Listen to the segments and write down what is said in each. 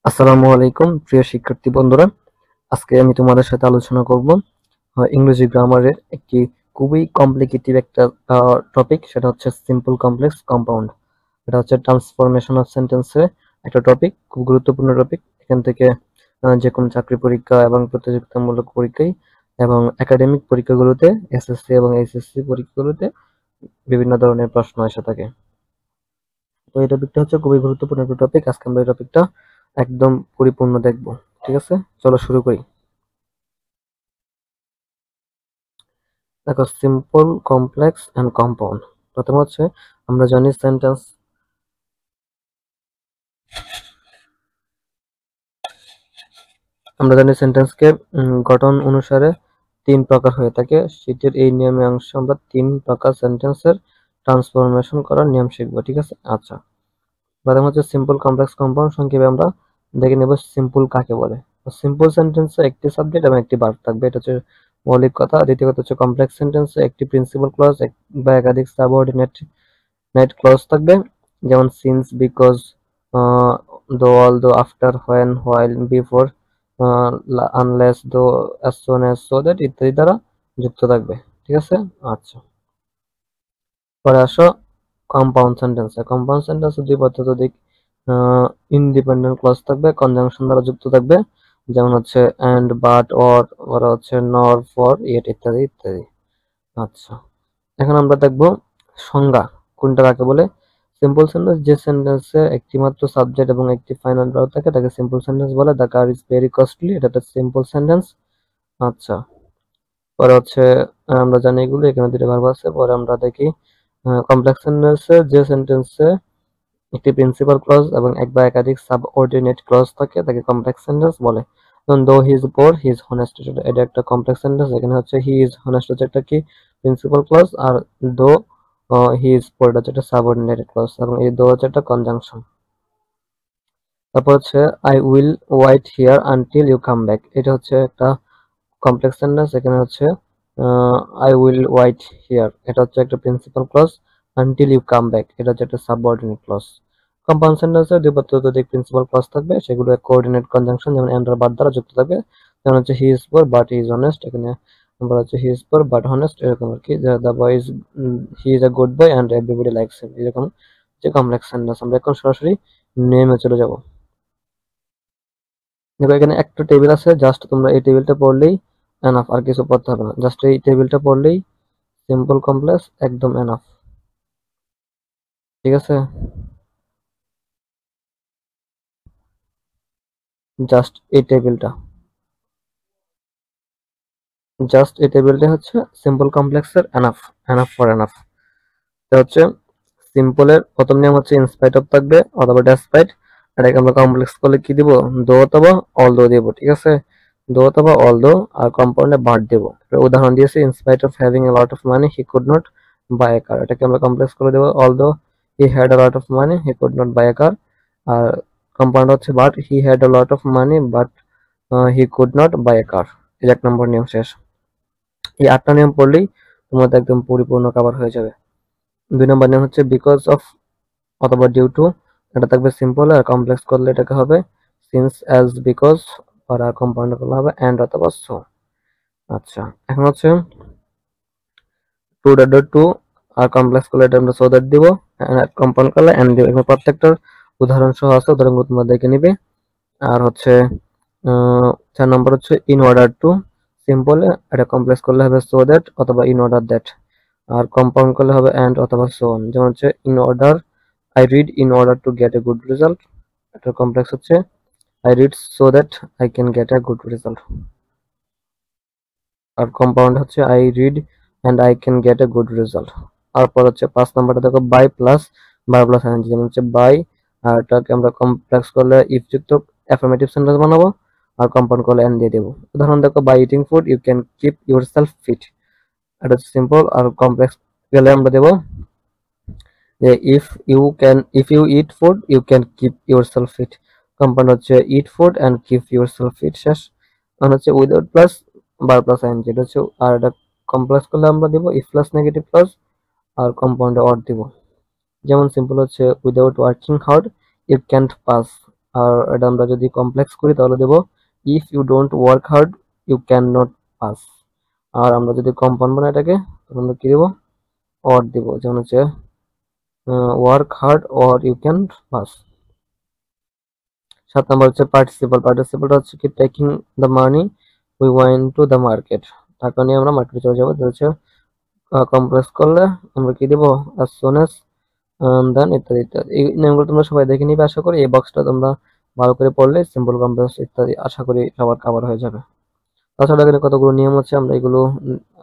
আসসালামু আলাইকুম প্রিয় শিক্ষার্থী বন্ধুরা। আজকে আমি তোমাদের সাথে আলোচনা করব ইংরেজি গ্রামারের একটি খুবই কমপ্লিকেটিভ একটা টপিক। সেটা হচ্ছে সিম্পল কমপ্লেক্স কম্পাউন্ড। এটা হচ্ছে ট্রান্সফরমেশন অফ সেন্টেন্সের একটা টপিক, খুব গুরুত্বপূর্ণ টপিক। এখান থেকে যে কোনো চাকরি পরীক্ষা এবং প্রতিযোগিতামূলক পরীক্ষায় এবং একাডেমিক পরীক্ষাগুলোতে, এসএসসি এবং এইচএসসি পরীক্ষাগুলোতে বিভিন্ন ধরনের প্রশ্ন এসে থাকে। তো এই টপিকটা হচ্ছে খুবই গুরুত্বপূর্ণ একটা টপিক। আজকে আমরা এই টপিকটা একদম পরিপূর্ণ দেখব। ঠিক আছে, চলো শুরু করি। দেখো, সিম্পল, কমপ্লেক্স এন্ড কম্পাউন্ড। প্রথম হচ্ছে আমরা জানি সেন্টেন্সকে গঠন অনুসারে তিন প্রকার হয়ে থাকে। শীটের এই নিয়মে অংশ আমরা তিন প্রকার সেন্টেন্সের ট্রান্সফরমেশন করার নিয়ম শিখবো। ঠিক আছে, আচ্ছা। প্রথম হচ্ছে সিম্পল, কমপ্লেক্স, কম্পাউন্ড। সংক্ষেপে আমরা দেখে নেব সিম্পল কাকে বলে। সিম্পল সেন্টেন্সে একটি সাবজেক্ট এবং একটি ভার্ব থাকবে, এটা হচ্ছে মৌলিক কথা। দ্বিতীয় কথা হচ্ছে কমপ্লেক্স সেন্টেন্সে একটি প্রিন্সিপাল ক্লজ বা একাধিক সাবঅর্ডিনেট ক্লজ থাকবে, যেমন since, because, though, although, after, when, while, before, unless, though, as soon as, so that ইত্যাদি দ্বারা যুক্ত থাকবে। ঠিক আছে, আচ্ছা। পরে আসো কম্পাউন্ড সেন্টেন্সে। কম্পাউন্ড সেন্টেন্সে দুই বা ততোধিক ইন্ডিপেন্ডেন্ট ক্লজ থাকবে, কনজাংশন দ্বারা যুক্ত থাকবে, যেমন হচ্ছে এন্ড, বাট, অর, ওরা হচ্ছে নর, ফর, ইয়েট ইত্যাদি ইত্যাদি। আচ্ছা, এখন আমরা দেখব সংজ্ঞা কোনটা কাকে বলে। সিম্পল সেন্টেন্স যে সেন্টেন্সে একটি মাত্র সাবজেক্ট এবং একটি ফাইনাল ভার্ব থাকে তাকে সিম্পল সেন্টেন্স বলে। The car is very costly, এটা একটা সিম্পল সেন্টেন্স। আচ্ছা, পরে হচ্ছে আমরা জানি এগুলো, এখানে দুটো ভার্ব আছে। পরে আমরা দেখি কমপ্লেক্স সেন্টেন্সে যে সেন্টেন্সে একটি প্রিন্সিপাল ক্লজ এবং এক বা একাধিক সাবঅর্ডিনেট ক্লজ থাকে তাকে কমপ্লেক্স সেন্টেন্স বলে। যেমন দো হি is poor, he is honest, এটা একটা কমপ্লেক্স সেন্টেন্স। এখানে হচ্ছে হি ইজ হনেস্ট হচ্ছে একটা কি প্রিন্সিপাল ক্লজ, আর দো হি ইজ পোর এটা হচ্ছে একটা সাবঅর্ডিনেট ক্লজ, এবং এই দো হচ্ছে একটা কনজাংশন। তারপর হচ্ছে I will wait here until you come back, এটা হচ্ছে একটা কমপ্লেক্স সেন্টেন্স। এখানে হচ্ছে আই উইল ওয়াইট হিয়ার, এটা হচ্ছে একটা principal clause. Until you come back এটা হচ্ছে একটা সাবঅর্ডিনেট ক্লজ। কম্পাউন্ড সেন্টেন্সে দুই বা ততোধিক প্রিন্সিপাল ক্লজ থাকবে, সেগুলো কোঅর্ডিনেট কনজাংশন যেমন এন্ড আর বাট দ্বারা যুক্ত থাকবে। যেমন হচ্ছে he is poor but he is honest, এখানে আমরা হচ্ছে he is poor but honest, এরকম আর কি। The boy is, he is a good boy and everybody likes him, এরকম যে কমপ্লেক্স সেন্টেন্স। আমরা এখন সরাসরি নেমে চলে যাব। দেখো, এখানে একটা টেবিল আছে, জাস্ট তোমরা এই টেবিলটা পড়লেই এনাফ, আর কিছু পড়তে হবে না। জাস্ট এই টেবিলটা পড়লেই সিম্পল কমপ্লেক্স একদম এনাফ। ঠিক আছে, জাস্ট এই টেবিলটা হচ্ছে সিম্পল কমপ্লেক্সের এনাফ, এনাফ ফর এনাফ। এটা হচ্ছে সিম্পলের প্রথম নিয়ম হচ্ছে ইনস্পাইট অফ থাকবে অথবা ডেসপাইট। এটাকে আমরা কমপ্লেক্স করলে কি দিব, দো অথবা অল দো দিব। ঠিক আছে, দো অথবা অল দো, আর কম্পাউন্ডে বাট দেব। উদাহরণ দিয়েছি, in spite of having a lot of money he could not buy a car, এটাকে আমরা কমপ্লেক্স করে দেবো although he had a lot of money he could not buy a car. আর কম্পাউন্ড হচ্ছে but he had a lot of money but he could not buy a car. এই 1 নম্বর নিয়ম শেষ। এই 8টা নিয়ম পড়লেই তোমাদের একদম পরিপূর্ণ কভার হয়ে যাবে। 2 নম্বর নিয়ম হচ্ছে বিকজ অফ অথবা ডিউ টু, এটা থাকবে সিম্পল, আর কমপ্লেক্স করলে এটাকে হবে সিন্স, অ্যাজ, বিকজ, আর কম্পাউন্ড করলে হবে এন্ড অথবা সো। আচ্ছা, এখন হচ্ছে টু ডট টু, আর কমপ্লেক্স করলে এটা আমরা সো দ্যাট দিব, কম্পাউন্ড করলে এন্ড দিব। এখানে প্রত্যেকটার উদাহরণ সহ আছে, উদাহরণগুলো তোমরা দেখে নিবে। আর হচ্ছে 4 নম্বর হচ্ছে ইন অর্ডার টু, সিম্পল, এটা কমপ্লেক্স করলে হবে সো দ্যাট অথবা ইন অর্ডার দ্যাট, আর কম্পাউন্ড করলে হবে এন্ড অথবা সো অন। যেমন হচ্ছে in order, I read in order to get a good result, এটার কমপ্লেক্স হচ্ছে I read so that I can get a good result, আর কম্পাউন্ড হচ্ছে I read and I can get a good result। তারপর হচ্ছে 5 নাম্বারটা দেখো by plus বার plus ING, যেমন হচ্ছে বাই, আর এটাকে আমরা কমপ্লেক্স করলে ইফ যুক্ত অ্যাফার্মেটিভ সেন্টেন্স বানাবো, আর কম্পাউন্ড করলে এন্ড দিয়ে দেবো। উদাহরণ দেখো, by eating food you can keep yourself fit, এটা হচ্ছে সিম্পল, আর কমপ্লেক্স গেলে আমরা দেবো যে if you eat food you can keep yourself fit, compound হচ্ছে eat food and keep yourself fit শেষ। মানে হচ্ছে উইদাউট প্লাস বার প্লাস আইএনজি, এটা হচ্ছে। আর এটা কমপ্লেক্স করলে আমরা দিব if প্লাস নেগেটিভ প্লাস, আর কম্পাউন্ডে অর দিব। যেমন সিম্পল হচ্ছে without working hard you can't pass, আর এটা আমরা যদি কমপ্লেক্স করি তাহলে দেব if you don't work hard you can not pass. আর আমরা যদি কম্পাউন্ড বানাই এটাকে তখন আমরা কি দেবো, অর দিব, যেমন হচ্ছে work hard or you can pass. 7 নম্বর হচ্ছে পার্টিসিপল। পার্টিসিপলটা হচ্ছে কি taking the money we went to the market, টাকা নিয়ে আমরা মার্কেটে চলে যাবো। হচ্ছে কমপ্লেক্স করলে আমরা কি দেবো, as soon as দেন ইত্যাদি ইত্যাদি। এই নিয়মগুলো তোমরা সবাই দেখে নিবে আশা করি। এই বক্সটা তোমরা ভালো করে পড়লে সিম্পল কমপ্লেক্স ইত্যাদি আশা করি সবার কভার হয়ে যাবে। তাছাড়া এখানে কতগুলো নিয়ম আছে, আমরা এগুলো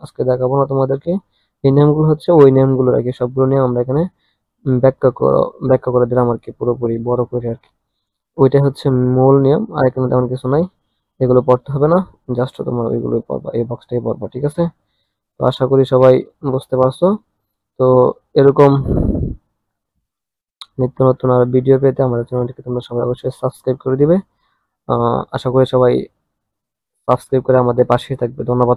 আজকে দেখাবো না তোমাদেরকে। এই নিয়মগুলো হচ্ছে ওই নিয়মগুলো আর কি, সবগুলো নিয়ম আমরা এখানে ব্যাখ্যা করে দিলাম আর কি, পুরোপুরি বড় করে আর কি। ওইটা হচ্ছে মূল নিয়ম, আর এখানে তেমন কিছু নাই, এগুলো পড়তে হবে না, জাস্ট তোমার ওইগুলোই পড়বা, এই বক্সটাই পড়বা, ঠিক আছে? তো আশা করি সবাই বুঝতে পারছো। তো এরকম নিত্য নতুন আর ভিডিও পেতে আমাদের চ্যানেলটিকে তোমরা সবাই অবশ্যই সাবস্ক্রাইব করে দিবে। আশা করি সবাই সাবস্ক্রাইব করে আমাদের পাশেই থাকবে। ধন্যবাদ।